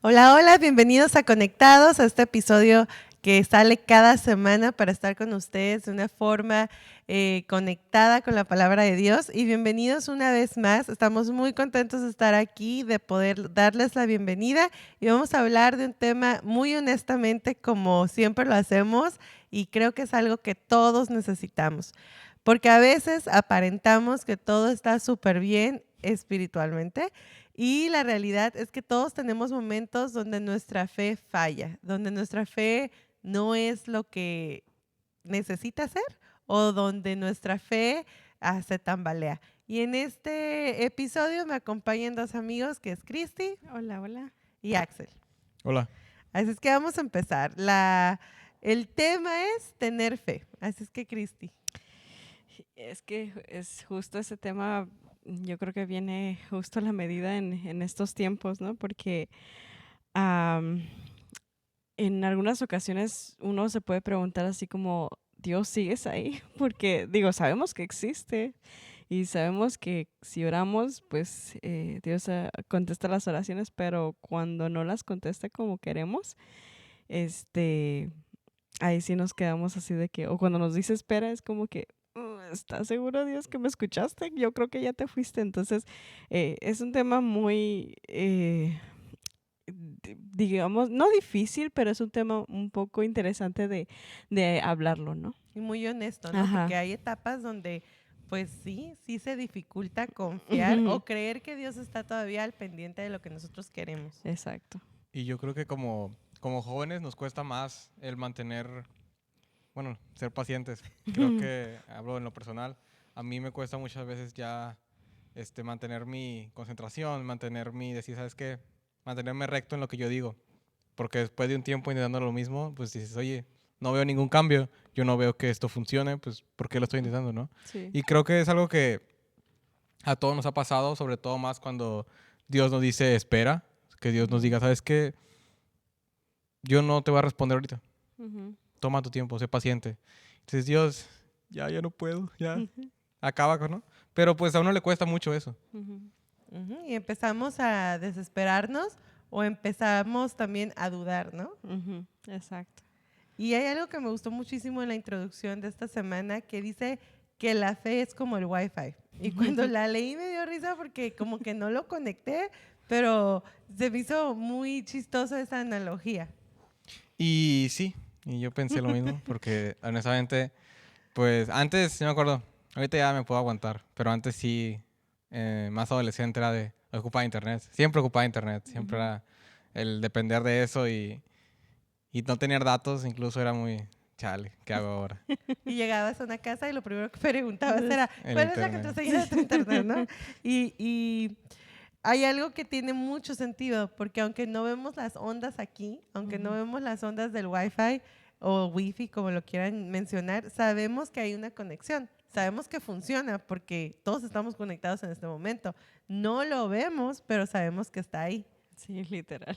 Hola, hola, bienvenidos a Conectados, a este episodio que sale cada semana para estar con ustedes de una forma conectada con la palabra de Dios. Y bienvenidos una vez más, estamos muy contentos de estar aquí, de poder darles la bienvenida. Y vamos a hablar de un tema muy honestamente, como siempre lo hacemos, y creo que es algo que todos necesitamos. Porque a veces aparentamos que todo está súper bien espiritualmente, y la realidad es que todos tenemos momentos donde nuestra fe falla, donde nuestra fe no es lo que necesita ser o donde nuestra fe se tambalea. Y en este episodio me acompañan dos amigos que es Cristi. Hola, hola. Y Axel. Hola. Así es que vamos a empezar. El tema es tener fe. Así es que Cristi. Es que es justo ese tema, yo creo que viene justo a la medida en estos tiempos, ¿no? Porque am, en algunas ocasiones uno se puede preguntar así como, ¿Dios sigues ahí? Porque digo, sabemos que existe y sabemos que si oramos, pues Dios contesta las oraciones, pero cuando no las contesta como queremos, este... ahí sí nos quedamos así de que, o cuando nos dice espera, es como que, ¿estás seguro, Dios, que me escuchaste? Yo creo que ya te fuiste. Entonces, es un tema muy, digamos, no difícil, pero es un tema un poco interesante de hablarlo, ¿no? Y muy honesto, ¿no? Ajá. Porque hay etapas donde, pues sí se dificulta confiar Ujú. o creer que Dios está todavía al pendiente de lo que nosotros queremos. Exacto. Y yo creo que como jóvenes nos cuesta más el ser pacientes. Creo que, hablo en lo personal, a mí me cuesta muchas veces ya mantener mi concentración, decir, ¿sabes qué? Mantenerme recto en lo que yo digo. Porque después de un tiempo intentando lo mismo, pues dices, oye, no veo ningún cambio, yo no veo que esto funcione, pues ¿por qué lo estoy intentando, no? Sí. Y creo que es algo que a todos nos ha pasado, sobre todo más cuando Dios nos dice espera, que Dios nos diga, ¿sabes qué? Yo no te voy a responder ahorita. Ujú. Toma tu tiempo, sé paciente. Entonces, Dios, ya no puedo, ya acaba, ¿no? Pero pues a uno le cuesta mucho eso. Ujú. Ujú. Y empezamos a desesperarnos o empezamos también a dudar, ¿no? Ujú. Exacto. Y hay algo que me gustó muchísimo en la introducción de esta semana que dice que la fe es como el Wi-Fi. Y cuando la leí me dio risa porque como que no lo conecté, pero se me hizo muy chistosa esa analogía. Y sí, y yo pensé lo mismo, porque honestamente, pues antes, sí me acuerdo, ahorita ya me puedo aguantar, pero antes sí, más adolescente era de ocupar internet. Siempre ocupaba internet, siempre era el depender de eso y no tener datos, incluso era muy, chale, ¿qué hago ahora? Y llegabas a una casa y lo primero que preguntabas era, El ¿cuál es la internet. contraseña de tu internet, no? Y hay algo que tiene mucho sentido, porque aunque no vemos las ondas aquí, aunque no vemos las ondas del Wi-Fi o Wi-Fi, como lo quieran mencionar, sabemos que hay una conexión. Sabemos que funciona porque todos estamos conectados en este momento. No lo vemos, pero sabemos que está ahí. Sí, literal.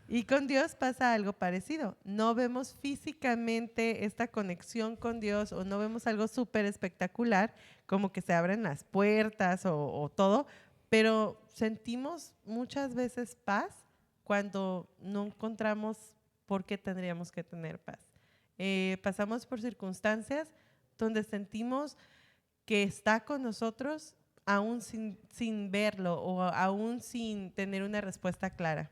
Y con Dios pasa algo parecido. No vemos físicamente esta conexión con Dios o no vemos algo súper espectacular, como que se abren las puertas o todo, pero sentimos muchas veces paz cuando no encontramos por qué tendríamos que tener paz. Pasamos por circunstancias donde sentimos que está con nosotros aún sin verlo o aún sin tener una respuesta clara.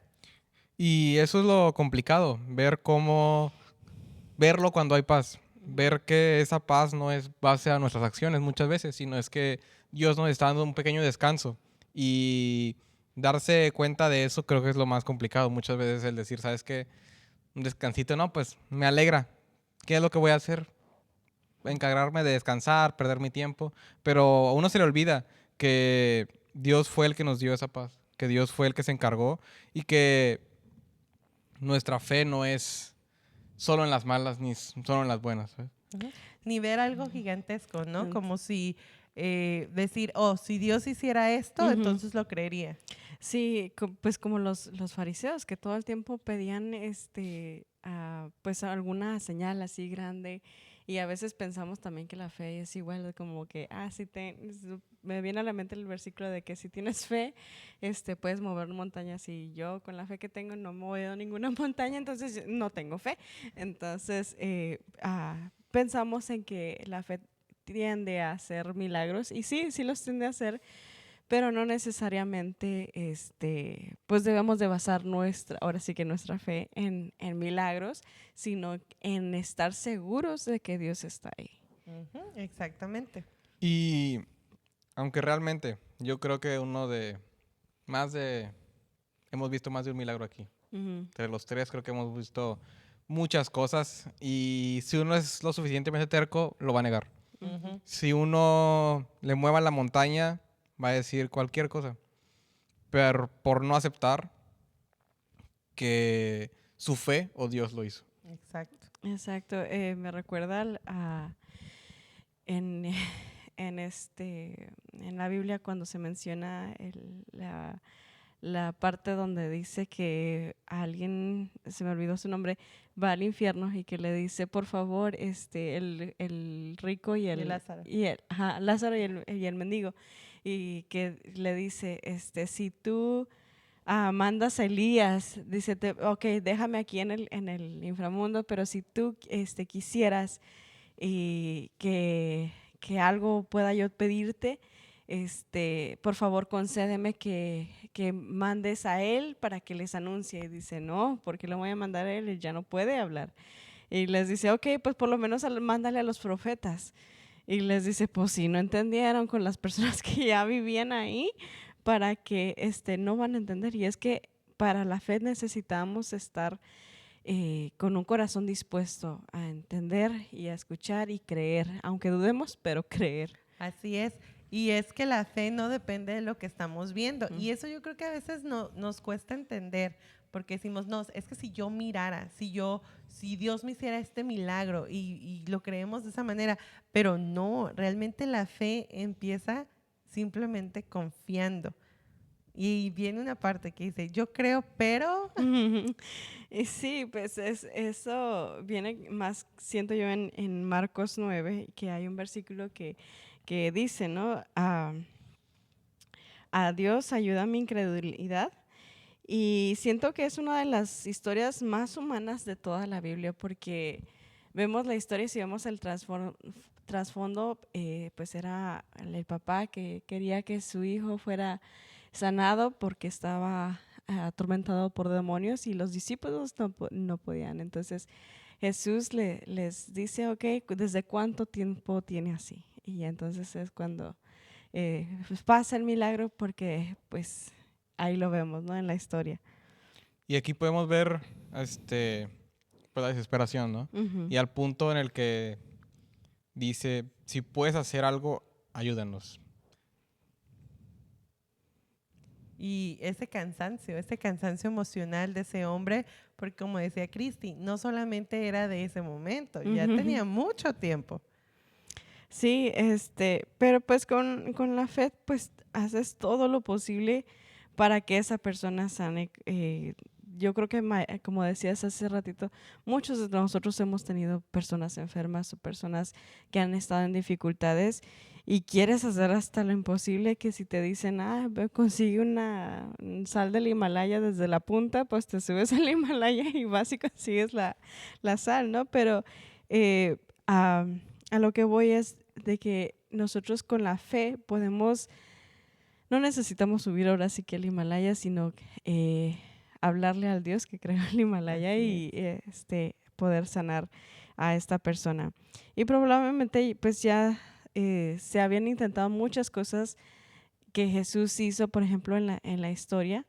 Y eso es lo complicado, verlo cuando hay paz, ver que esa paz no es base a nuestras acciones muchas veces, sino es que Dios nos está dando un pequeño descanso y darse cuenta de eso creo que es lo más complicado. Muchas veces el decir, ¿sabes qué? Un descansito, no, pues me alegra. ¿Qué es lo que voy a hacer? Encargarme de descansar, perder mi tiempo, pero a uno se le olvida que Dios fue el que nos dio esa paz, que Dios fue el que se encargó y que nuestra fe no es solo en las malas ni solo en las buenas, ¿sabes? Ujú. Ni ver algo gigantesco, ¿no? Ent- Como si decir, oh, si Dios hiciera esto, Ujú. entonces lo creería. Sí, pues como los fariseos que todo el tiempo pedían pues alguna señal así grande, y a veces pensamos también que la fe es igual de como que me viene a la mente el versículo de que si tienes fe puedes mover montañas, y yo con la fe que tengo no muevo ninguna montaña, entonces no tengo fe. Entonces pensamos en que la fe tiende a hacer milagros, y sí los tiende a hacer, pero no necesariamente, pues debemos de basar ahora sí que nuestra fe en milagros, sino en estar seguros de que Dios está ahí. Ujú, exactamente. Y aunque realmente yo creo que hemos visto más de un milagro aquí. Ujú. Entre los tres creo que hemos visto muchas cosas, y si uno es lo suficientemente terco, lo va a negar. Ujú. Si uno le mueva la montaña, va a decir cualquier cosa. Pero por no aceptar que su fe o Dios lo hizo. Exacto. Exacto. Me recuerda en, en la Biblia cuando se menciona la parte donde dice que alguien, se me olvidó su nombre, va al infierno y que le dice, por favor, el rico Y Lázaro. Lázaro y el mendigo, y que le dice, si tú mandas a Elías, dice, ok, déjame aquí en el inframundo, pero si tú quisieras y que algo pueda yo pedirte, por favor concédeme que mandes a él para que les anuncie. Y dice, no, porque le voy a mandar a él, él ya no puede hablar. Y les dice, ok, pues por lo menos mándale a los profetas. Y les dice, pues si no entendieron con las personas que ya vivían ahí, para que no van a entender. Y es que para la fe necesitamos estar con un corazón dispuesto a entender y a escuchar y creer, aunque dudemos, pero creer. Así es. Y es que la fe no depende de lo que estamos viendo. Mm. Y eso yo creo que a veces nos cuesta entender, porque decimos, no, es que si yo mirara, si Dios me hiciera este milagro y lo creemos de esa manera, pero no, realmente la fe empieza simplemente confiando. Y viene una parte que dice, yo creo, pero... Y sí, pues eso viene más, siento yo, en Marcos 9, que hay un versículo que dice, ¿no? A Dios ayuda mi incredulidad. Y siento que es una de las historias más humanas de toda la Biblia, porque vemos la historia y si vemos el trasfondo, pues era el papá que quería que su hijo fuera sanado porque estaba atormentado por demonios, y los discípulos no podían. Entonces Jesús les dice, ok, ¿desde cuánto tiempo tiene así? Y entonces es cuando pues pasa el milagro, porque pues ahí lo vemos, ¿no? En la historia. Y aquí podemos ver pues la desesperación, ¿no? Ujú. Y al punto en el que dice, si puedes hacer algo, ayúdanos. Y ese cansancio emocional de ese hombre, porque como decía Cristi, no solamente era de ese momento, ya Ujú. tenía mucho tiempo. Sí, pero pues con la fe, pues haces todo lo posible para que esa persona sane. Yo creo que, como decías hace ratito, muchos de nosotros hemos tenido personas enfermas o personas que han estado en dificultades, y quieres hacer hasta lo imposible, que si te dicen, consigue sal del Himalaya desde la punta, pues te subes al Himalaya y vas y consigues la sal, ¿no? Pero eh, a lo que voy es de que nosotros con la fe no necesitamos subir ahora sí que el Himalaya, sino hablarle al Dios que creó el Himalaya Así y poder sanar a esta persona. Y probablemente pues ya se habían intentado muchas cosas que Jesús hizo, por ejemplo, en la historia,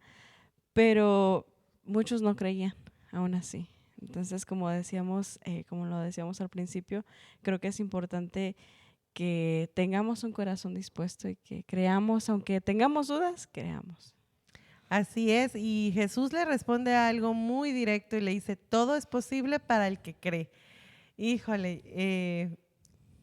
pero muchos no creían aún así. Entonces, como lo decíamos al principio, creo que es importante que tengamos un corazón dispuesto y que creamos, aunque tengamos dudas, creamos. Así es, y Jesús le responde a algo muy directo y le dice, todo es posible para el que cree. Híjole,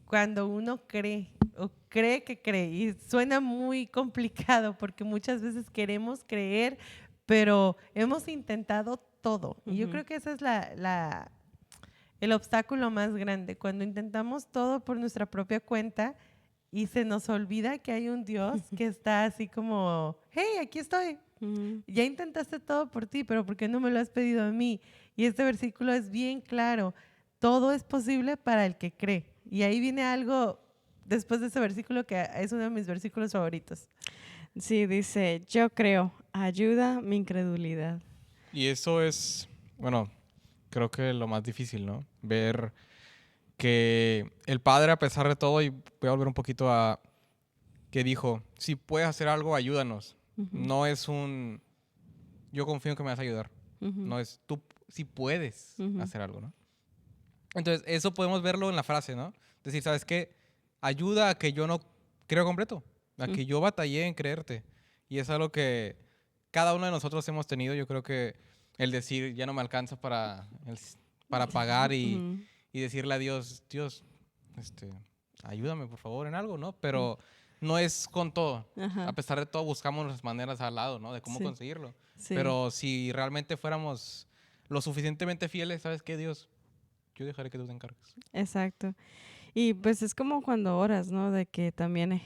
cuando uno cree o cree que cree. Y suena muy complicado porque muchas veces queremos creer, pero hemos intentado todo. Y yo creo que ese es el obstáculo más grande, cuando intentamos todo por nuestra propia cuenta y se nos olvida que hay un Dios que está así como, hey, aquí estoy. Ya intentaste todo por ti, pero ¿por qué no me lo has pedido a mí? Y este versículo es bien claro. Todo es posible para el que cree. Y ahí viene algo después de ese versículo que es uno de mis versículos favoritos. Sí, dice, yo creo, ayuda mi incredulidad. Y eso es, bueno, creo que lo más difícil, ¿no? Ver que el Padre, a pesar de todo, y voy a volver un poquito a que dijo, si puedes hacer algo, ayúdanos. No es un, yo confío en que me vas a ayudar. No es, tú si puedes hacer algo, ¿no? Entonces, eso podemos verlo en la frase, ¿no? Decir, ¿sabes qué? Ayuda a que yo no creo completo, a que yo batallé en creerte. Y es algo que cada uno de nosotros hemos tenido. Yo creo que el decir, ya no me alcanza para pagar y decirle a Dios, Dios, ayúdame por favor en algo, ¿no? Pero no es con todo. A pesar de todo, buscamos las maneras al lado, ¿no? De cómo conseguirlo. Sí. Pero si realmente fuéramos lo suficientemente fieles, ¿sabes qué, Dios? Yo dejaré que tú te encargues. Exacto. Y pues es como cuando oras, ¿no? De que también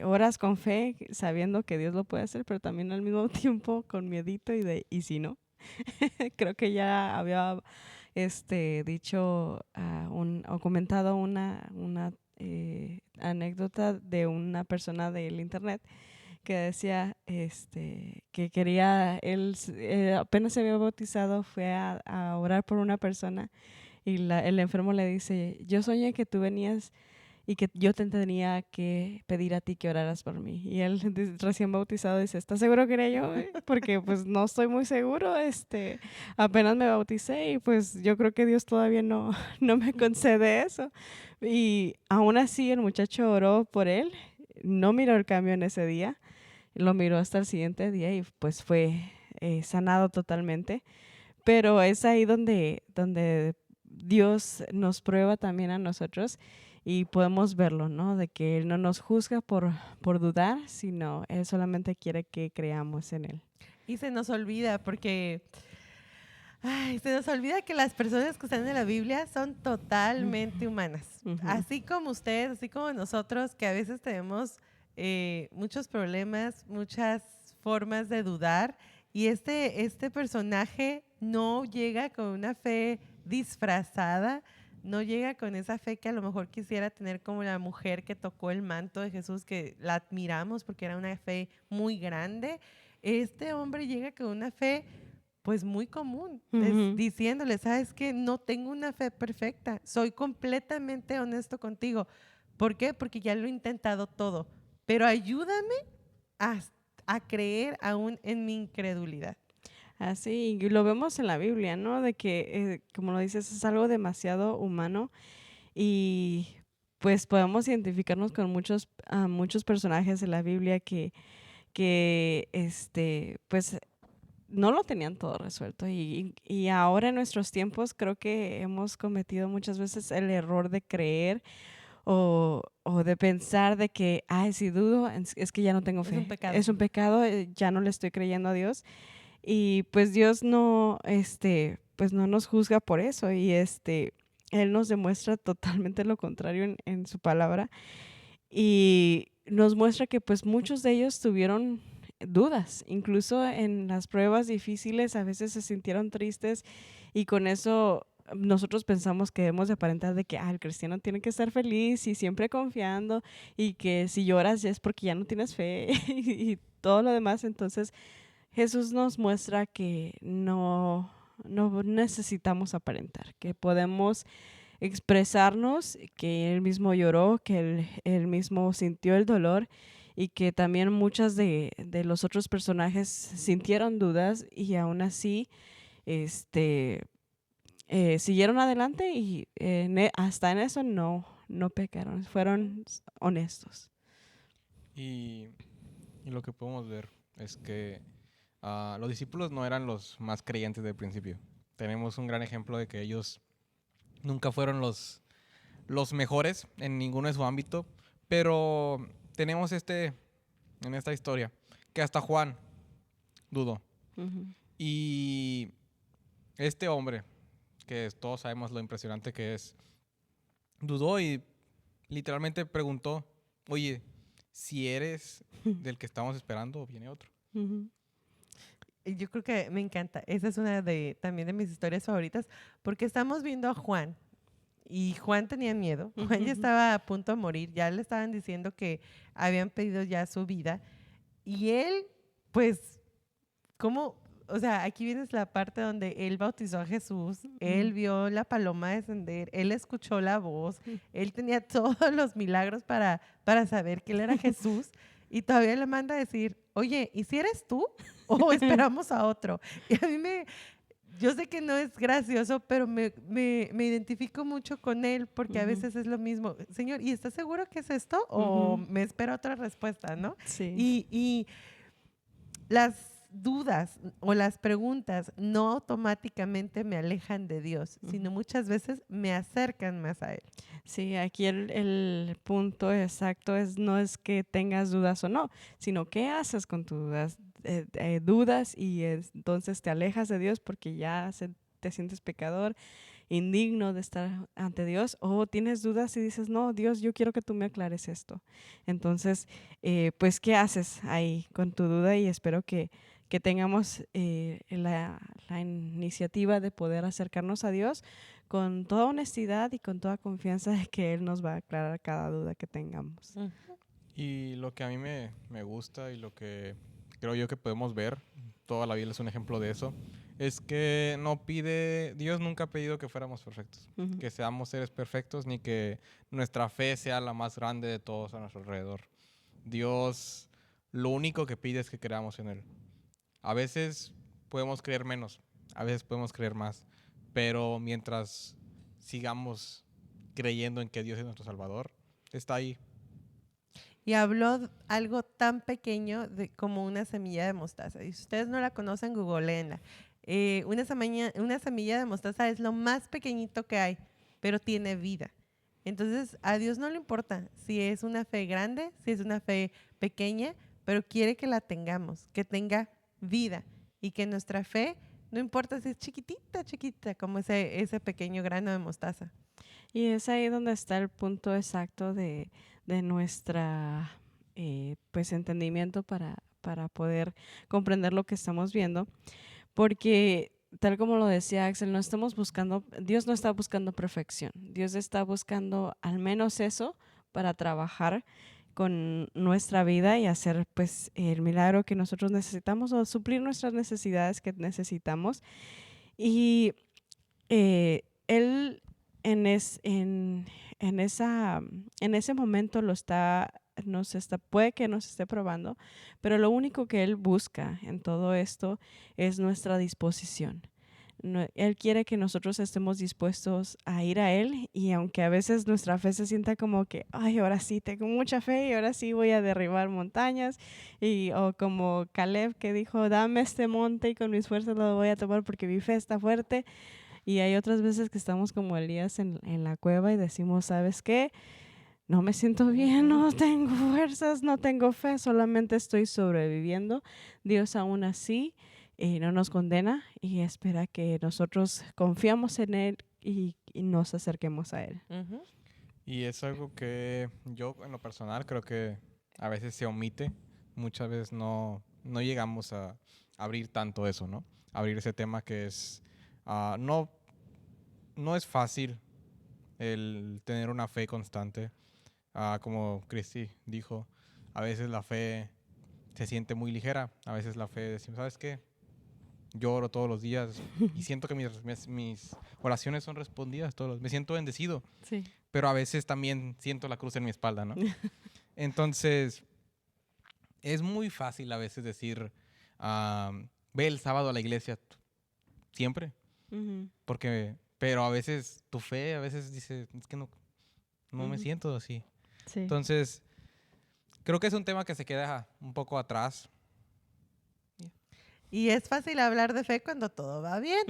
oras con fe, sabiendo que Dios lo puede hacer, pero también al mismo tiempo con miedito y si no. Creo que ya había dicho o comentado una anécdota de una persona del internet que decía que quería, él apenas se había bautizado, fue a orar por una persona y el enfermo le dice, yo soñé que tú venías y que yo te tenía que pedir a ti que oraras por mí. Y él recién bautizado dice, ¿estás seguro que era yo? Porque pues no estoy muy seguro, apenas me bauticé y pues yo creo que Dios todavía no me concede eso. Y aún así el muchacho oró por él, no miró el cambio en ese día, lo miró hasta el siguiente día y pues fue sanado totalmente. Pero es ahí donde Dios nos prueba también a nosotros y podemos verlo, ¿no? De que Él no nos juzga por dudar, sino Él solamente quiere que creamos en Él. Y se nos olvida porque se nos olvida que las personas que están en la Biblia son totalmente humanas. Así como ustedes, así como nosotros, que a veces tenemos muchos problemas, muchas formas de dudar. Y este personaje no llega con una fe disfrazada, no llega con esa fe que a lo mejor quisiera tener como la mujer que tocó el manto de Jesús, que la admiramos porque era una fe muy grande. Este hombre llega con una fe pues muy común, diciéndole, ¿sabes qué? No tengo una fe perfecta, soy completamente honesto contigo. ¿Por qué? Porque ya lo he intentado todo, pero ayúdame a creer aún en mi incredulidad. Así, y lo vemos en la Biblia, ¿no? De que, como lo dices, es algo demasiado humano y pues podemos identificarnos con muchos personajes de la Biblia que pues no lo tenían todo resuelto y ahora en nuestros tiempos creo que hemos cometido muchas veces el error de creer o de pensar de que, ay, si dudo, es que ya no tengo fe. Es un pecado. Es un pecado, ya no le estoy creyendo a Dios. Y pues Dios no, pues no nos juzga por eso y Él nos demuestra totalmente lo contrario en su palabra y nos muestra que pues muchos de ellos tuvieron dudas, incluso en las pruebas difíciles a veces se sintieron tristes y con eso nosotros pensamos que debemos de aparentar de que el cristiano tiene que estar feliz y siempre confiando y que si lloras ya es porque ya no tienes fe y todo lo demás. Entonces Jesús nos muestra que no necesitamos aparentar, que podemos expresarnos, que Él mismo lloró, que él mismo sintió el dolor y que también muchas de los otros personajes sintieron dudas y aún así siguieron adelante y hasta en eso no pecaron, fueron honestos. Y lo que podemos ver es que los discípulos no eran los más creyentes del principio. Tenemos un gran ejemplo de que ellos nunca fueron los mejores en ninguno de su ámbito, Pero tenemos en esta historia, que hasta Juan dudó. Ujú. Y este hombre, que todos sabemos lo impresionante que es, dudó y literalmente preguntó, oye, si eres del que estamos esperando o viene otro. Ujú. Y yo creo que me encanta. Esa es una también de mis historias favoritas, porque estamos viendo a Juan. Y Juan tenía miedo. Juan ya estaba a punto de morir. Ya le estaban diciendo que habían pedido ya su vida. Y él, pues, ¿cómo? O sea, aquí viene la parte donde él bautizó a Jesús, él vio la paloma descender, él escuchó la voz, él tenía todos los milagros para saber que él era Jesús y todavía le manda a decir, oye, ¿y si eres tú? ¿O esperamos a otro? Y a mí yo sé que no es gracioso, pero me identifico mucho con él porque a veces es lo mismo. Señor, ¿y estás seguro que es esto? ¿O me espera otra respuesta, no? Sí. Y las dudas o las preguntas no automáticamente me alejan de Dios, sino muchas veces me acercan más a Él. Sí, aquí el punto exacto no es que tengas dudas o no, sino qué haces con tus dudas. Dudas y entonces te alejas de Dios porque ya te sientes pecador, indigno de estar ante Dios, o tienes dudas y dices, no, Dios, yo quiero que tú me aclares esto. Entonces, pues, ¿qué haces ahí con tu duda? Y espero que tengamos la iniciativa de poder acercarnos a Dios con toda honestidad y con toda confianza de que Él nos va a aclarar cada duda que tengamos. Y lo que a mí me gusta y lo que creo yo que podemos ver, toda la Biblia es un ejemplo de eso, es que Dios nunca ha pedido que fuéramos perfectos, Ujú. que seamos seres perfectos, ni que nuestra fe sea la más grande de todos a nuestro alrededor. Dios lo único que pide es que creamos en Él. A veces podemos creer menos, a veces podemos creer más, pero mientras sigamos creyendo en que Dios es nuestro Salvador, está ahí. Y habló algo tan pequeño como una semilla de mostaza. Y si ustedes no la conocen, googleenla. Una semilla de mostaza es lo más pequeñito que hay, pero tiene vida. Entonces, a Dios no le importa si es una fe grande, si es una fe pequeña, pero quiere que la tengamos, que tenga vida y que nuestra fe, no importa si es chiquitita, chiquita, como ese pequeño grano de mostaza. Y es ahí donde está el punto exacto de nuestra pues entendimiento para poder comprender lo que estamos viendo, porque tal como lo decía Axel, Dios no está buscando perfección, Dios está buscando al menos eso para trabajar con nuestra vida y hacer pues el milagro que nosotros necesitamos o suplir nuestras necesidades que necesitamos. Y Él en ese momento puede que nos esté probando, pero lo único que Él busca en todo esto es nuestra disposición. Él quiere que nosotros estemos dispuestos a ir a Él, y aunque a veces nuestra fe se sienta como que, ay, ahora sí tengo mucha fe y ahora sí voy a derribar montañas, o como Caleb que dijo, dame este monte y con mis fuerzas lo voy a tomar porque mi fe está fuerte. Y hay otras veces que estamos como Elías en la cueva y decimos, ¿sabes qué? No me siento bien, no tengo fuerzas, no tengo fe, solamente estoy sobreviviendo. Dios aún así no nos condena y espera que nosotros confiamos en Él y nos acerquemos a Él. Y es algo que yo en lo personal creo que a veces se omite, muchas veces no llegamos a abrir tanto eso, ¿no? Abrir ese tema que es, no es fácil el tener una fe constante. Como Cristi dijo, a veces la fe se siente muy ligera, a veces la fe decimos, ¿sabes qué? Lloro todos los días y siento que mis oraciones son respondidas me siento bendecido. Sí. Pero a veces también siento la cruz en mi espalda, ¿no? Entonces, es muy fácil a veces decir, ve el sábado a la iglesia, siempre, pero a veces tu fe, a veces dice, es que no me siento así. Sí. Entonces, creo que es un tema que se queda un poco atrás. Y es fácil hablar de fe cuando todo va bien,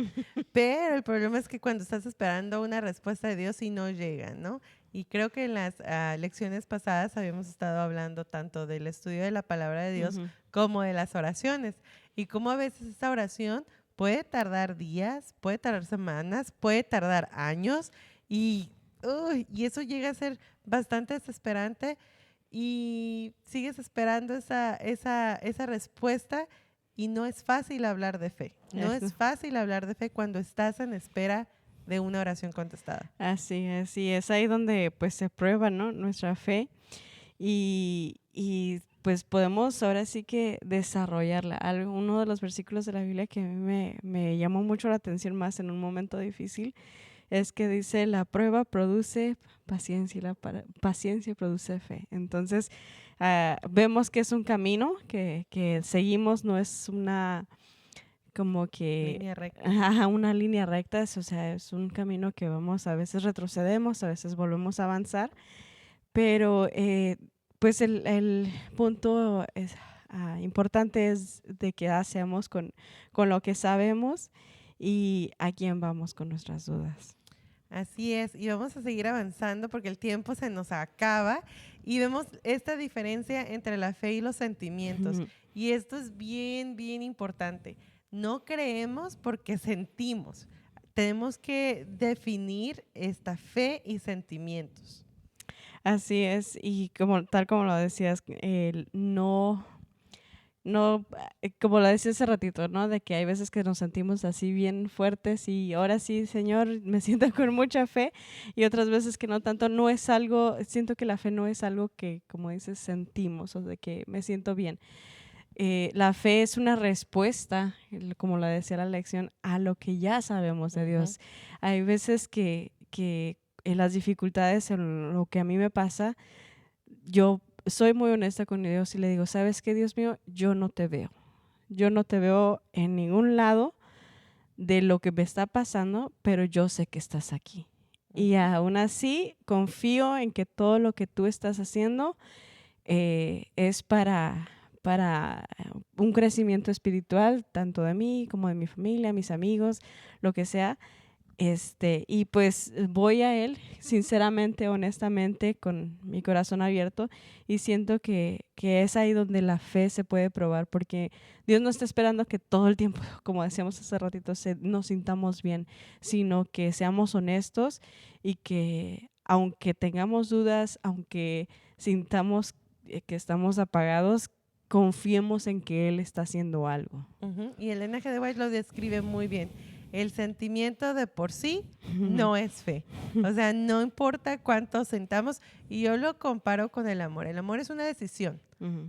pero el problema es que cuando estás esperando una respuesta de Dios y no llega, ¿no? Y creo que en las lecciones pasadas habíamos estado hablando tanto del estudio de la palabra de Dios Ujú. como de las oraciones. Y cómo a veces esta oración puede tardar días, puede tardar semanas, puede tardar años y eso llega a ser bastante desesperante y sigues esperando esa respuesta y no es fácil hablar de fe. No Eso. es fácil hablar de fe cuando estás en espera de una oración contestada. Así es, y es ahí donde pues se prueba, ¿no? Nuestra fe y pues podemos ahora sí que desarrollarla. Uno de los versículos de la Biblia que a mí me llamó mucho la atención más en un momento difícil es que dice, la prueba produce paciencia y la paciencia produce fe. Entonces, vemos que es un camino que seguimos, no es una como que Línea recta. una línea recta, o sea, es un camino que vamos, a veces retrocedemos, a veces volvemos a avanzar, pero pues el punto importante es de qué hacemos con lo que sabemos y a quién vamos con nuestras dudas. Así es, y vamos a seguir avanzando porque el tiempo se nos acaba y vemos esta diferencia entre la fe y los sentimientos. Ujú. Y esto es bien, bien importante. No creemos porque sentimos. Tenemos que definir esta fe y sentimientos. Así es, y tal como lo decías, no, como lo decía hace ratito, ¿no? De que hay veces que nos sentimos así bien fuertes y ahora sí, Señor, me siento con mucha fe y otras veces que no tanto, no es algo, siento que la fe no es algo que, como dices, sentimos o de que me siento bien. La fe es una respuesta, como lo decía la lección, a lo que ya sabemos de Dios. Hay veces que en las dificultades, en lo que a mí me pasa, yo soy muy honesta con Dios y le digo, ¿sabes qué, Dios mío? Yo no te veo. Yo no te veo en ningún lado de lo que me está pasando, pero yo sé que estás aquí. Y aún así confío en que todo lo que tú estás haciendo es para un crecimiento espiritual, tanto de mí como de mi familia, mis amigos, lo que sea. Y pues voy a él sinceramente, honestamente, con mi corazón abierto y siento que es ahí donde la fe se puede probar porque Dios no está esperando que todo el tiempo, como decíamos hace ratito, nos sintamos bien, sino que seamos honestos y que aunque tengamos dudas, aunque sintamos que estamos apagados, confiemos en que Él está haciendo algo. Y Elena G. de White lo describe muy bien. El sentimiento de por sí no es fe. O sea, no importa cuánto sentamos. Y yo lo comparo con el amor. El amor es una decisión.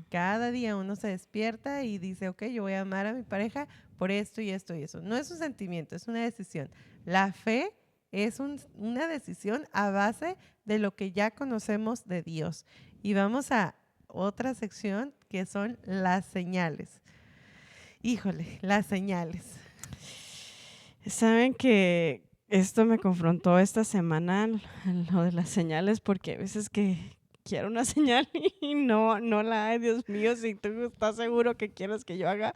Cada día uno se despierta y dice, ok, yo voy a amar a mi pareja por esto y esto y eso. No es un sentimiento, es una decisión. La fe es una decisión a base de lo que ya conocemos de Dios. Y vamos a otra sección que son las señales. Híjole, las señales. Saben que esto me confrontó esta semana, lo de las señales, porque a veces que quiero una señal y no la hay. Dios mío, si tú estás seguro que quieres que yo haga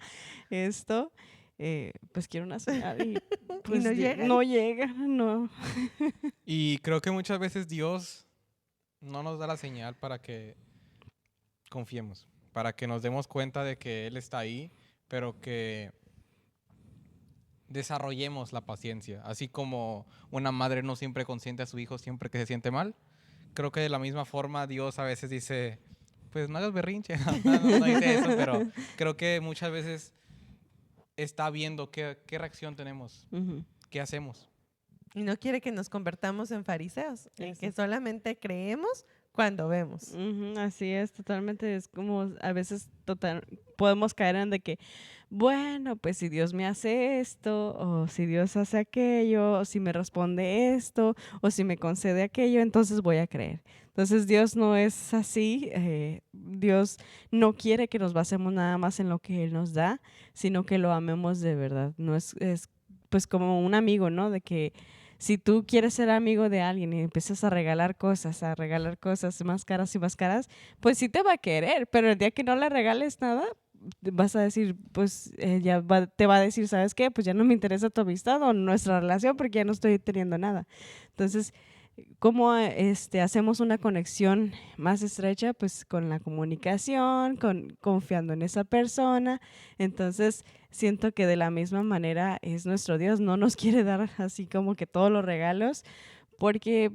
esto, pues quiero una señal y pues no llega. No llega, no. Y creo que muchas veces Dios no nos da la señal para que confiemos, para que nos demos cuenta de que Él está ahí, pero que desarrollemos la paciencia. Así como una madre no siempre consiente a su hijo siempre que se siente mal, creo que de la misma forma Dios a veces dice, pues no hagas berrinche. No dice eso, pero creo que muchas veces está viendo qué reacción tenemos, qué hacemos. Y no quiere que nos convertamos en fariseos, en Eso. que solamente creemos cuando vemos. Así es, totalmente. Es como a veces podemos caer en de que, bueno, pues si Dios me hace esto, o si Dios hace aquello, o si me responde esto, o si me concede aquello, entonces voy a creer. Entonces Dios no es así. Dios no quiere que nos basemos nada más en lo que Él nos da, sino que lo amemos de verdad. No es pues como un amigo, ¿no? De que si tú quieres ser amigo de alguien y empiezas a regalar cosas más caras y más caras, pues sí te va a querer, pero el día que no le regales nada, vas a decir, pues te va a decir, ¿sabes qué? Pues ya no me interesa tu amistad o nuestra relación porque ya no estoy teniendo nada. Entonces, ¿cómo hacemos una conexión más estrecha? Pues con la comunicación, confiando en esa persona. Entonces, siento que de la misma manera es nuestro Dios. No nos quiere dar así como que todos los regalos, porque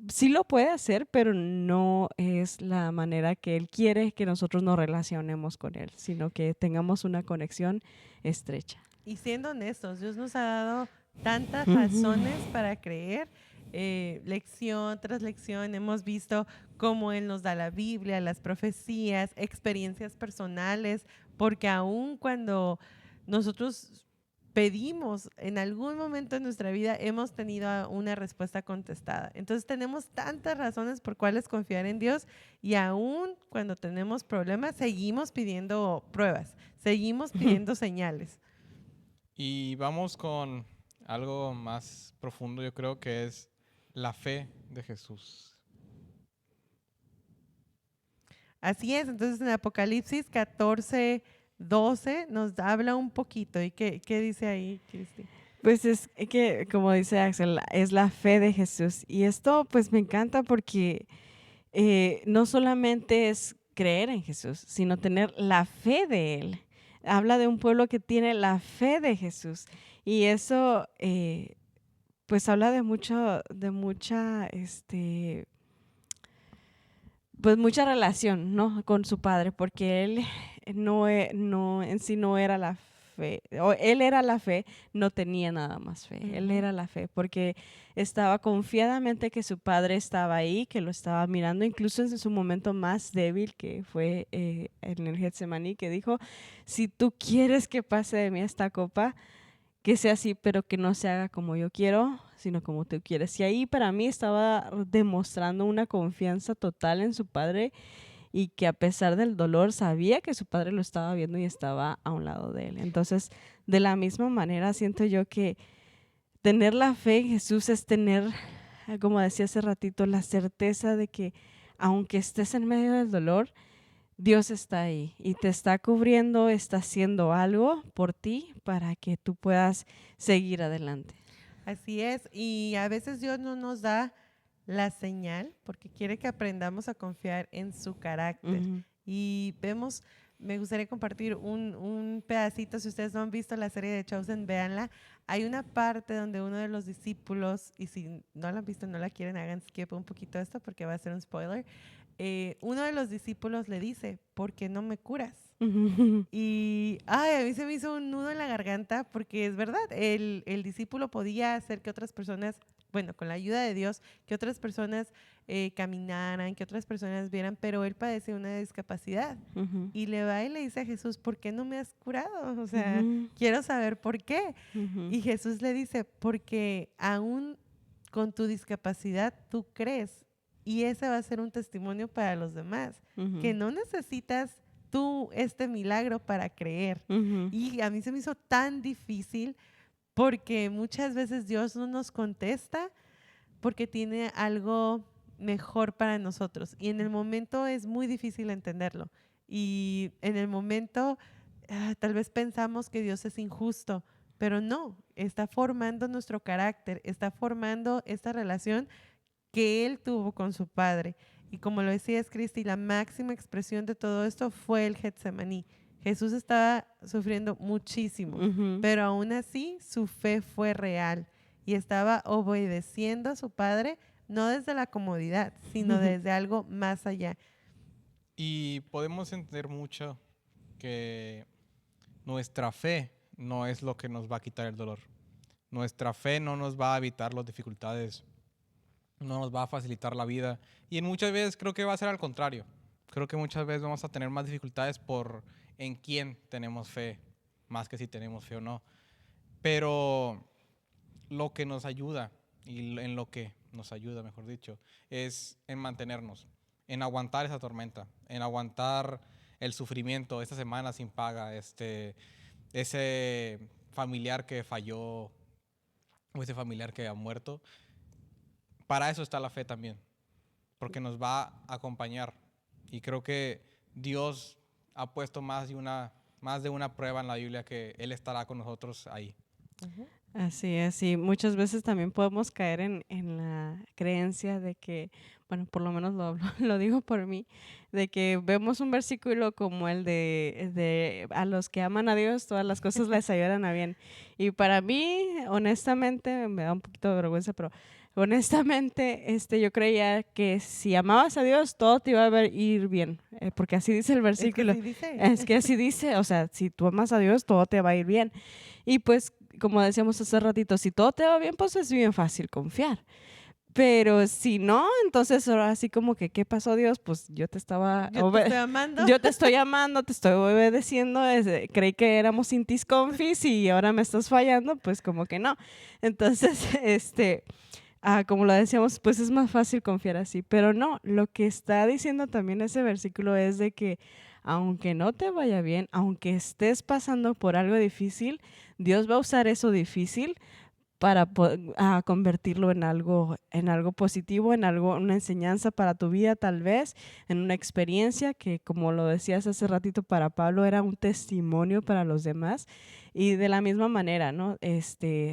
sí lo puede hacer, pero no es la manera que Él quiere que nosotros nos relacionemos con Él, sino que tengamos una conexión estrecha. Y siendo honestos, Dios nos ha dado tantas Ujú. razones para creer, lección tras lección. Hemos visto cómo Él nos da la Biblia, las profecías, experiencias personales, porque aun cuando nosotros pedimos en algún momento en nuestra vida, hemos tenido una respuesta contestada. Entonces tenemos tantas razones por cuales confiar en Dios, y aun cuando tenemos problemas, seguimos pidiendo pruebas, seguimos pidiendo señales. Y vamos con algo más profundo, yo creo que es la fe de Jesús. Así es, entonces en Apocalipsis 14:12 nos habla un poquito. ¿Y qué dice ahí, Cristi? Pues es que, como dice Axel, es la fe de Jesús. Y esto pues me encanta porque no solamente es creer en Jesús, sino tener la fe de Él. Habla de un pueblo que tiene la fe de Jesús. Y eso pues habla de mucha, pues mucha relación, ¿no? Con su padre, porque él no en sí no era la fe, o él era la fe, no tenía nada más fe, él era la fe, porque estaba confiadamente que su padre estaba ahí, que lo estaba mirando, incluso en su momento más débil, que fue en el Getsemaní, que dijo, si tú quieres que pase de mí esta copa, que sea así, pero que no se haga como yo quiero, sino como tú quieres. Y ahí para mí estaba demostrando una confianza total en su padre, y que a pesar del dolor sabía que su padre lo estaba viendo y estaba a un lado de él. Entonces, de la misma manera, siento yo que tener la fe en Jesús es tener, como decía hace ratito, la certeza de que aunque estés en medio del dolor, Dios está ahí y te está cubriendo, está haciendo algo por ti para que tú puedas seguir adelante. Así es, y a veces Dios no nos da la señal porque quiere que aprendamos a confiar en su carácter. Ujú. Y vemos, me gustaría compartir un pedacito, si ustedes no han visto la serie de Chosen, véanla. Hay una parte donde uno de los discípulos, y si no la han visto, no la quieren, hagan skip un poquito esto porque va a ser un spoiler. Uno de los discípulos le dice, ¿por qué no me curas? Y ay, a mí se me hizo un nudo en la garganta porque es verdad, el discípulo podía hacer que otras personas, bueno, con la ayuda de Dios, que otras personas caminaran, que otras personas vieran, pero él padecía una discapacidad. Ujú. Y le va y le dice a Jesús, ¿por qué no me has curado? O sea, Ujú. quiero saber por qué. Ujú. Y Jesús le dice, porque aún con tu discapacidad tú crees. Y ese va a ser un testimonio para los demás, Ujú. que no necesitas tú este milagro para creer. Ujú. Y a mí se me hizo tan difícil porque muchas veces Dios no nos contesta porque tiene algo mejor para nosotros. Y en el momento es muy difícil entenderlo. Y en el momento tal vez pensamos que Dios es injusto, pero no, está formando nuestro carácter, está formando esta relación que él tuvo con su padre. Y como lo decías, Cristi, la máxima expresión de todo esto fue el Getsemaní. Jesús estaba sufriendo muchísimo, Ujú. pero aún así su fe fue real y estaba obedeciendo a su padre, no desde la comodidad, sino desde algo más allá. Y podemos entender mucho que nuestra fe no es lo que nos va a quitar el dolor. Nuestra fe no nos va a evitar las dificultades, no nos va a facilitar la vida. Y en muchas veces creo que va a ser al contrario. Creo que muchas veces vamos a tener más dificultades por en quién tenemos fe, más que si tenemos fe o no. Pero lo que nos ayuda, y en lo que nos ayuda, mejor dicho, es en mantenernos, en aguantar esa tormenta, en aguantar el sufrimiento, esta semana sin paga, ese familiar que falló o ese familiar que ha muerto. Para eso está la fe también, porque nos va a acompañar. Y creo que Dios ha puesto más de una prueba en la Biblia que Él estará con nosotros ahí. Así es, y muchas veces también podemos caer en la creencia de que, bueno, por lo menos lo digo por mí, de que vemos un versículo como el de a los que aman a Dios, todas las cosas les ayudan a bien. Y para mí, honestamente, me da un poquito de vergüenza, pero honestamente, yo creía que si amabas a Dios, todo te iba a ir bien, porque así dice el versículo. así dice. Es que así dice, o sea, si tú amas a Dios, todo te va a ir bien. Y pues, como decíamos hace ratito, si todo te va bien, pues es bien fácil confiar. Pero si no, entonces ahora así como que, ¿qué pasó, Dios? Pues yo te estaba... Yo te estoy amando. Yo te estoy amando, te estoy obedeciendo. Creí que éramos intis confis y ahora me estás fallando, pues como que no. Entonces, como lo decíamos, pues es más fácil confiar así. Pero no, lo que está diciendo también ese versículo es de que aunque no te vaya bien, aunque estés pasando por algo difícil, Dios va a usar eso difícil para convertirlo en algo positivo, una enseñanza para tu vida tal vez, en una experiencia que, como lo decías hace ratito, para Pablo era un testimonio para los demás. Y de la misma manera, ¿no?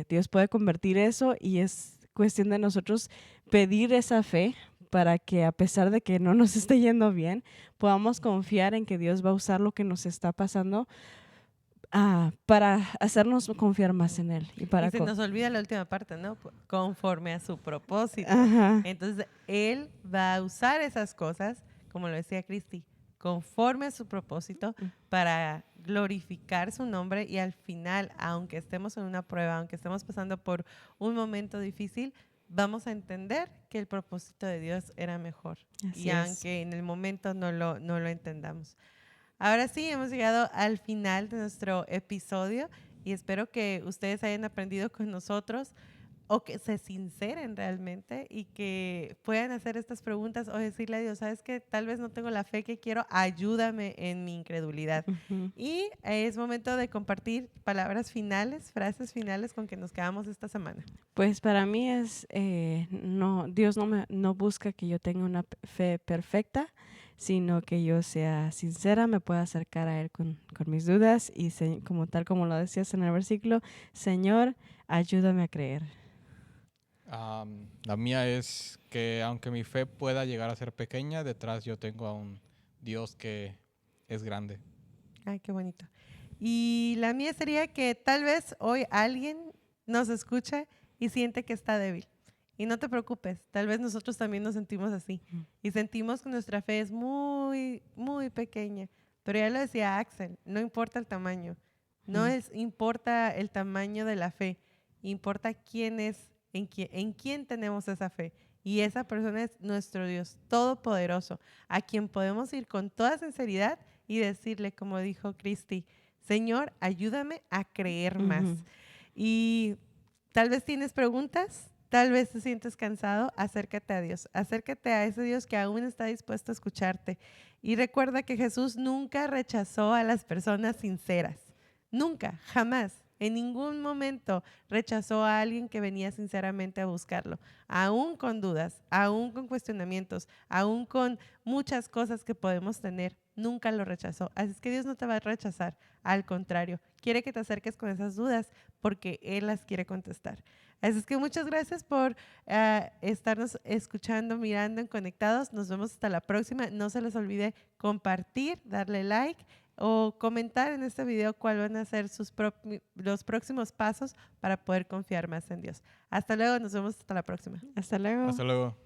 Dios puede convertir eso y es cuestión de nosotros pedir esa fe para que a pesar de que no nos esté yendo bien, podamos confiar en que Dios va a usar lo que nos está pasando para hacernos confiar más en Él. Y se nos olvida la última parte, ¿no? Conforme a su propósito. Ajá. Entonces, Él va a usar esas cosas, como lo decía Cristi, conforme a su propósito para glorificar su nombre y al final, aunque estemos en una prueba, aunque estemos pasando por un momento difícil, vamos a entender que el propósito de Dios era mejor. Así y es. aunque en el momento no lo entendamos. Ahora sí, hemos llegado al final de nuestro episodio y espero que ustedes hayan aprendido con nosotros o que se sinceren realmente y que puedan hacer estas preguntas o decirle a Dios, ¿sabes qué? Tal vez no tengo la fe que quiero, ayúdame en mi incredulidad. Y es momento de compartir palabras finales, frases finales con que nos quedamos esta semana. Pues para mí es, Dios no busca que yo tenga una fe perfecta, sino que yo sea sincera, me pueda acercar a Él con mis dudas y como lo decías en el versículo, Señor, ayúdame a creer. La mía es que aunque mi fe pueda llegar a ser pequeña, detrás yo tengo a un Dios que es grande. Ay, qué bonito. Y la mía sería que tal vez hoy alguien nos escucha y siente que está débil. Y no te preocupes, tal vez nosotros también nos sentimos así. Y sentimos que nuestra fe es muy, muy pequeña. Pero ya lo decía Axel, no importa el tamaño. No importa el tamaño de la fe. Importa quién es, en quién tenemos esa fe. Y esa persona es nuestro Dios todopoderoso, a quien podemos ir con toda sinceridad y decirle, como dijo Cristi, Señor, ayúdame a creer más. Y tal vez tienes preguntas, tal vez te sientes cansado, acércate a Dios. Acércate a ese Dios que aún está dispuesto a escucharte. Y recuerda que Jesús nunca rechazó a las personas sinceras. Nunca, jamás. En ningún momento rechazó a alguien que venía sinceramente a buscarlo, aún con dudas, aún con cuestionamientos, aún con muchas cosas que podemos tener. Nunca lo rechazó. Así es que Dios no te va a rechazar. Al contrario, quiere que te acerques con esas dudas porque Él las quiere contestar. Así es que muchas gracias por estarnos escuchando, mirando en Conectados. Nos vemos hasta la próxima. No se les olvide compartir, darle like o comentar en este video cuál van a ser los próximos pasos para poder confiar más en Dios. Hasta luego, nos vemos hasta la próxima. Hasta luego. Hasta luego.